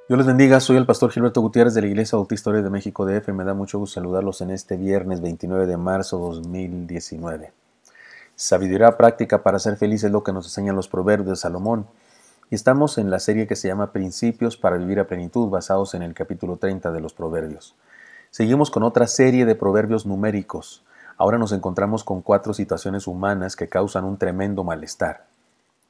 Dios les bendiga, soy el pastor Gilberto Gutiérrez de la Iglesia Bautista de México DF. Me da mucho gusto saludarlos en este viernes 29 de marzo 2019. Sabiduría práctica para ser feliz es lo que nos enseñan los proverbios de Salomón. Y estamos en la serie que se llama Principios para vivir a plenitud, basados en el capítulo 30 de los proverbios. Seguimos con otra serie de proverbios numéricos. Ahora nos encontramos con 4 situaciones humanas que causan un tremendo malestar.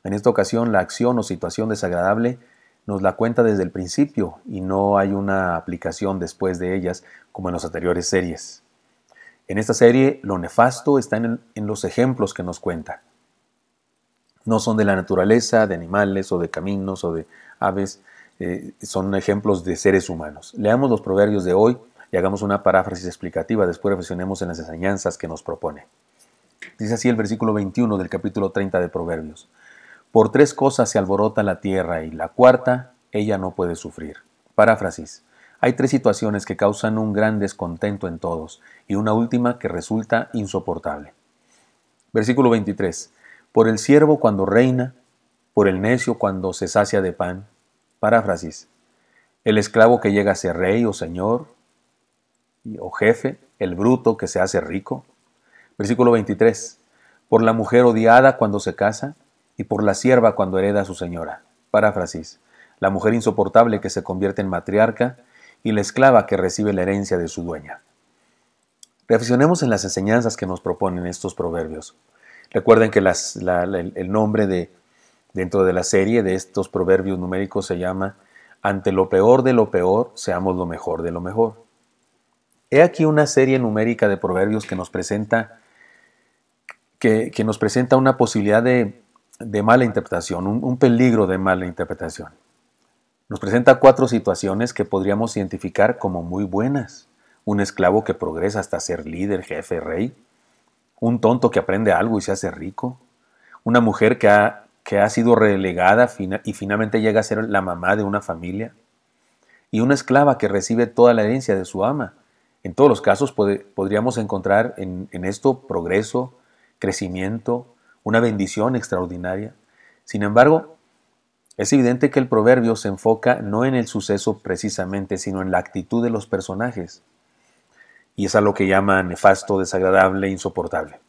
En esta ocasión, la acción o situación desagradable nos la cuenta desde el principio y no hay una aplicación después de ellas como en las anteriores series. En esta serie, lo nefasto está en los ejemplos que nos cuenta. No son de la naturaleza, de animales o de caminos o de aves, son ejemplos de seres humanos. Leamos los proverbios de hoy y hagamos una paráfrasis explicativa, después reflexionemos en las enseñanzas que nos propone. Dice así el versículo 21 del capítulo 30 de Proverbios. Por 3 cosas se alborota la tierra y la cuarta ella no puede sufrir. Paráfrasis. Hay 3 situaciones que causan un gran descontento en todos y una última que resulta insoportable. Versículo 23. Por el siervo cuando reina, por el necio cuando se sacia de pan. Paráfrasis. El esclavo que llega a ser rey o señor o jefe, el bruto que se hace rico. Versículo 23. Por la mujer odiada cuando se casa y por la sierva cuando hereda a su señora. Paráfrasis. La mujer insoportable que se convierte en matriarca y la esclava que recibe la herencia de su dueña. Reflexionemos en las enseñanzas que nos proponen estos proverbios. Recuerden que el nombre dentro de la serie de estos proverbios numéricos se llama Ante lo peor de lo peor, seamos lo mejor de lo mejor. He aquí una serie numérica de proverbios que nos presenta una posibilidad de mala interpretación, un peligro de mala interpretación. Nos presenta 4 situaciones que podríamos identificar como muy buenas. Un esclavo que progresa hasta ser líder, jefe, rey. Un tonto que aprende algo y se hace rico. Una mujer que ha sido relegada y finalmente llega a ser la mamá de una familia. Y una esclava que recibe toda la herencia de su ama. En todos los casos podríamos encontrar en esto progreso, crecimiento, una bendición extraordinaria. Sin embargo, es evidente que el proverbio se enfoca no en el suceso precisamente, sino en la actitud de los personajes. Y es a lo que llama nefasto, desagradable, insoportable.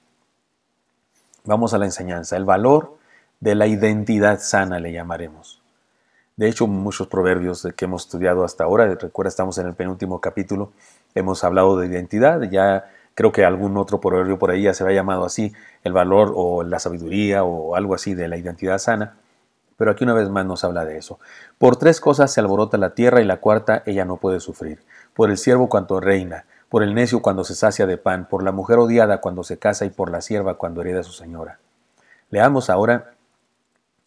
Vamos a la enseñanza. El valor de la identidad sana le llamaremos. De hecho, muchos proverbios que hemos estudiado hasta ahora, recuerda, estamos en el penúltimo capítulo, hemos hablado de identidad, ya creo que algún otro proverbio por ahí ya se había llamado así, el valor o la sabiduría o algo así de la identidad sana. Pero aquí una vez más nos habla de eso. Por 3 cosas se alborota la tierra y la cuarta ella no puede sufrir. Por el siervo cuando reina, por el necio cuando se sacia de pan, por la mujer odiada cuando se casa y por la sierva cuando hereda a su señora. Leamos ahora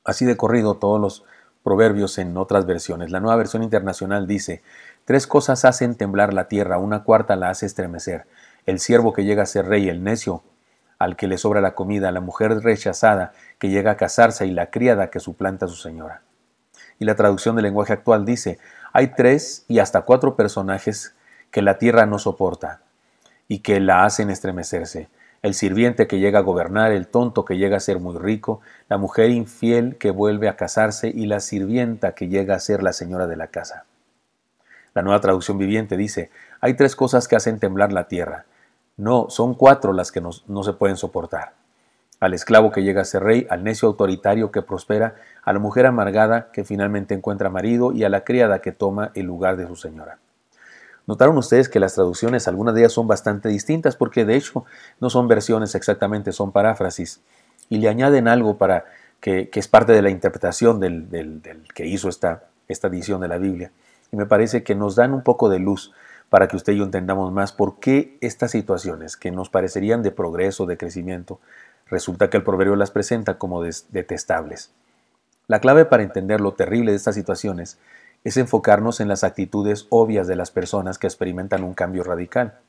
así de corrido todos los proverbios en otras versiones. La Nueva Versión Internacional dice: 3 cosas hacen temblar la tierra, una cuarta la hace estremecer. El siervo que llega a ser rey, el necio al que le sobra la comida, la mujer rechazada que llega a casarse y la criada que suplanta a su señora. Y la traducción del lenguaje actual dice: hay 3 y hasta 4 personajes que la tierra no soporta y que la hacen estremecerse. El sirviente que llega a gobernar, el tonto que llega a ser muy rico, la mujer infiel que vuelve a casarse y la sirvienta que llega a ser la señora de la casa. La Nueva Traducción Viviente dice: hay 3 cosas que hacen temblar la tierra. No, son 4 las que no se pueden soportar. Al esclavo que llega a ser rey, al necio autoritario que prospera, a la mujer amargada que finalmente encuentra marido y a la criada que toma el lugar de su señora. Notaron ustedes que las traducciones, algunas de ellas son bastante distintas porque de hecho no son versiones exactamente, son paráfrasis. Y le añaden algo para que es parte de la interpretación del que hizo esta edición de la Biblia. Y me parece que nos dan un poco de luz para que usted y yo entendamos más por qué estas situaciones que nos parecerían de progreso, de crecimiento, resulta que el proverbio las presenta como detestables. La clave para entender lo terrible de estas situaciones es enfocarnos en las actitudes obvias de las personas que experimentan un cambio radical.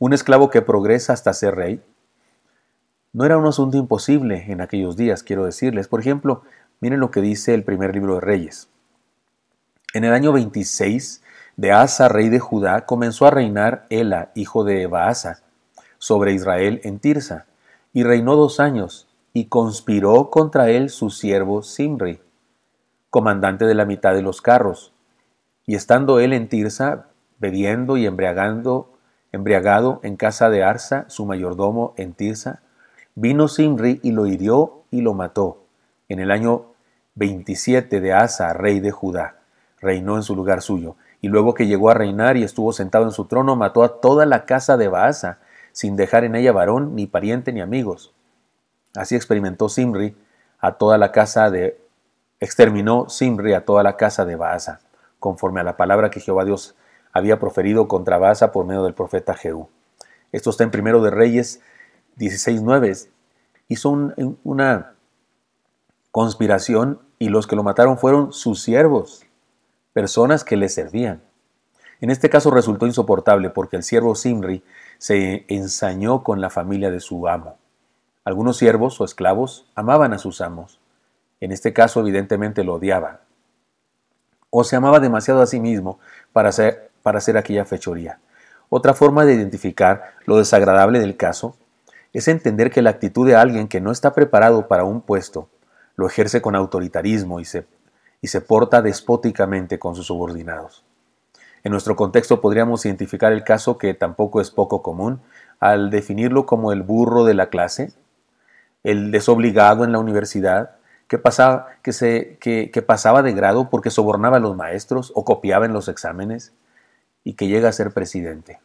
Un esclavo que progresa hasta ser rey no era un asunto imposible en aquellos días, quiero decirles. Por ejemplo, miren lo que dice el primer libro de Reyes. En el año 26 de Asa, rey de Judá, comenzó a reinar Ela, hijo de Baasa, sobre Israel en Tirsa, y reinó 2 años, y conspiró contra él su siervo Simri, comandante de la mitad de los carros, Y estando él en Tirsa, bebiendo y embriagado en casa de Arsa, su mayordomo en Tirsa, vino Zimri y lo hirió y lo mató. En el año 27 de Asa, rey de Judá, reinó en su lugar suyo. Y luego que llegó a reinar y estuvo sentado en su trono, mató a toda la casa de Baasa, sin dejar en ella varón, ni pariente, ni amigos. Así exterminó Zimri a toda la casa de Baasa, conforme a la palabra que Jehová Dios había proferido contra Baasa por medio del profeta Jehú. Esto está en Primero de Reyes 16:9. Hizo una conspiración y los que lo mataron fueron sus siervos, personas que le servían. En este caso resultó insoportable porque el siervo Zimri se ensañó con la familia de su amo. Algunos siervos o esclavos amaban a sus amos. En este caso evidentemente lo odiaban. O se amaba demasiado a sí mismo para hacer aquella fechoría. Otra forma de identificar lo desagradable del caso es entender que la actitud de alguien que no está preparado para un puesto lo ejerce con autoritarismo y se porta despóticamente con sus subordinados. En nuestro contexto podríamos identificar el caso, que tampoco es poco común, al definirlo como el burro de la clase, el desobligado en la universidad, que pasaba de grado porque sobornaba a los maestros o copiaba en los exámenes, y que llega a ser presidente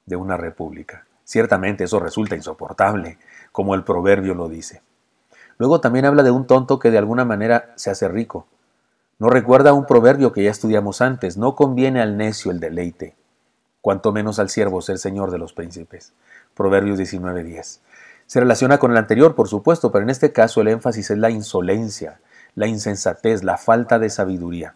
de una república. Ciertamente eso resulta insoportable, como el proverbio lo dice. Luego también habla de un tonto que de alguna manera se hace rico. ¿No recuerda un proverbio que ya estudiamos antes? No conviene al necio el deleite, cuanto menos al siervo ser señor de los príncipes. Proverbios 19:10. Se relaciona con el anterior, por supuesto, pero en este caso el énfasis es la insolencia, la insensatez, la falta de sabiduría.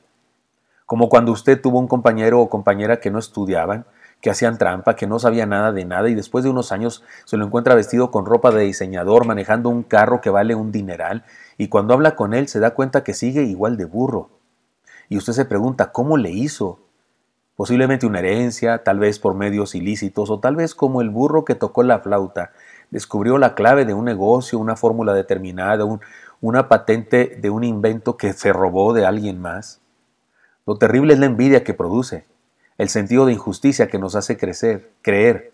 Como cuando usted tuvo un compañero o compañera que no estudiaban, que hacían trampa, que no sabía nada de nada y después de unos años se lo encuentra vestido con ropa de diseñador, manejando un carro que vale un dineral, y cuando habla con él se da cuenta que sigue igual de burro. Y usted se pregunta, ¿cómo le hizo? Posiblemente una herencia, tal vez por medios ilícitos, o tal vez como el burro que tocó la flauta, descubrió la clave de un negocio, una fórmula determinada, una patente de un invento que se robó de alguien más. Lo terrible es la envidia que produce, el sentido de injusticia que nos hace creer,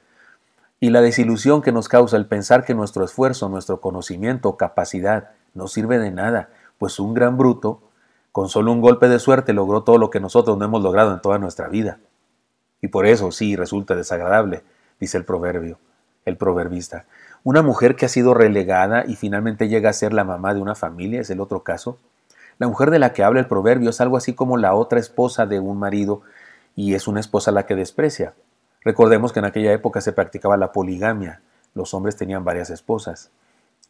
y la desilusión que nos causa el pensar que nuestro esfuerzo, nuestro conocimiento o capacidad no sirve de nada, pues un gran bruto, con solo un golpe de suerte, logró todo lo que nosotros no hemos logrado en toda nuestra vida. Y por eso sí resulta desagradable, dice el proverbista. Una mujer que ha sido relegada y finalmente llega a ser la mamá de una familia es el otro caso. La mujer de la que habla el proverbio es algo así como la otra esposa de un marido, y es una esposa la que desprecia. Recordemos que en aquella época se practicaba la poligamia. Los hombres tenían varias esposas.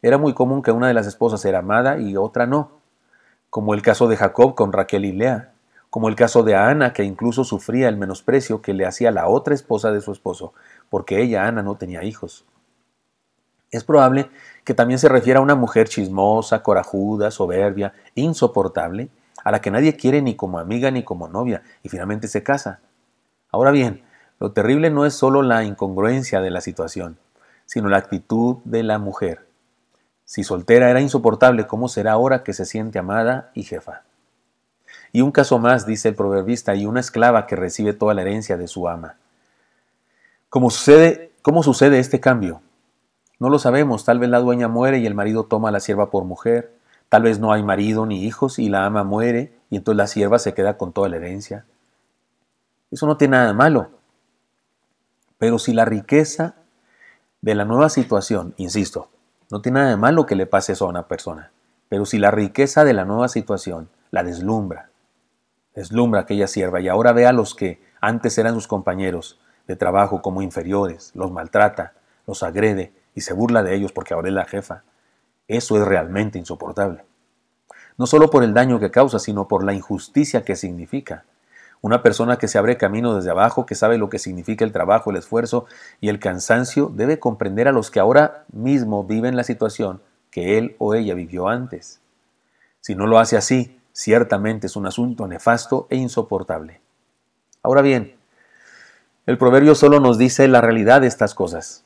Era muy común que una de las esposas era amada y otra no, como el caso de Jacob con Raquel y Lea, como el caso de Ana, que incluso sufría el menosprecio que le hacía la otra esposa de su esposo, porque ella, Ana, no tenía hijos. Es probable que también se refiera a una mujer chismosa, corajuda, soberbia, insoportable, a la que nadie quiere ni como amiga ni como novia, y finalmente se casa. Ahora bien, lo terrible no es solo la incongruencia de la situación, sino la actitud de la mujer. Si soltera era insoportable, ¿cómo será ahora que se siente amada y jefa? Y un caso más, dice el proverbista, y una esclava que recibe toda la herencia de su ama. ¿Cómo sucede este cambio? No lo sabemos. Tal vez la dueña muere y el marido toma a la sierva por mujer. Tal vez no hay marido ni hijos y la ama muere y entonces la sierva se queda con toda la herencia. Eso no tiene nada de malo. Pero si la riqueza de la nueva situación, insisto, no tiene nada de malo que le pase eso a una persona, pero si la riqueza de la nueva situación la deslumbra a aquella sierva y ahora ve a los que antes eran sus compañeros de trabajo como inferiores, los maltrata, los agrede y se burla de ellos porque ahora es la jefa, eso es realmente insoportable. No solo por el daño que causa, sino por la injusticia que significa. Una persona que se abre camino desde abajo, que sabe lo que significa el trabajo, el esfuerzo y el cansancio, debe comprender a los que ahora mismo viven la situación que él o ella vivió antes. Si no lo hace así, ciertamente es un asunto nefasto e insoportable. Ahora bien, el proverbio solo nos dice la realidad de estas cosas.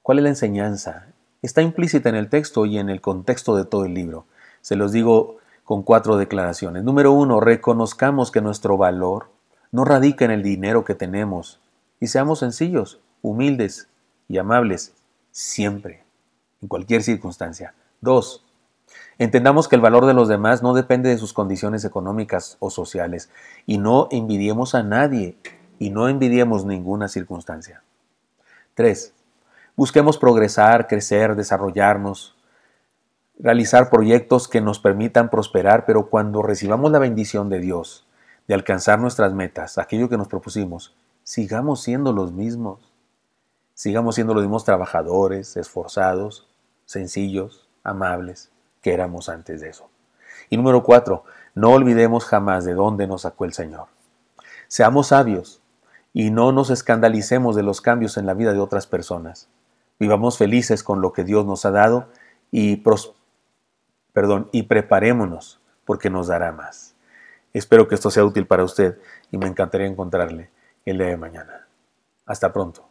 ¿Cuál es la enseñanza? Está implícita en el texto y en el contexto de todo el libro. Se los digo con 4 declaraciones. Número 1, reconozcamos que nuestro valor no radica en el dinero que tenemos, y seamos sencillos, humildes y amables, siempre, en cualquier circunstancia. 2. Entendamos que el valor de los demás no depende de sus condiciones económicas o sociales, y no envidiemos a nadie, y no envidiemos ninguna circunstancia. 3. Busquemos progresar, crecer, desarrollarnos, realizar proyectos que nos permitan prosperar, pero cuando recibamos la bendición de Dios, de alcanzar nuestras metas, aquello que nos propusimos, sigamos siendo los mismos. Sigamos siendo los mismos trabajadores, esforzados, sencillos, amables que éramos antes de eso. Y número 4, no olvidemos jamás de dónde nos sacó el Señor. Seamos sabios y no nos escandalicemos de los cambios en la vida de otras personas. Vivamos felices con lo que Dios nos ha dado y preparémonos porque nos dará más. Espero que esto sea útil para usted y me encantaría encontrarle el día de mañana. Hasta pronto.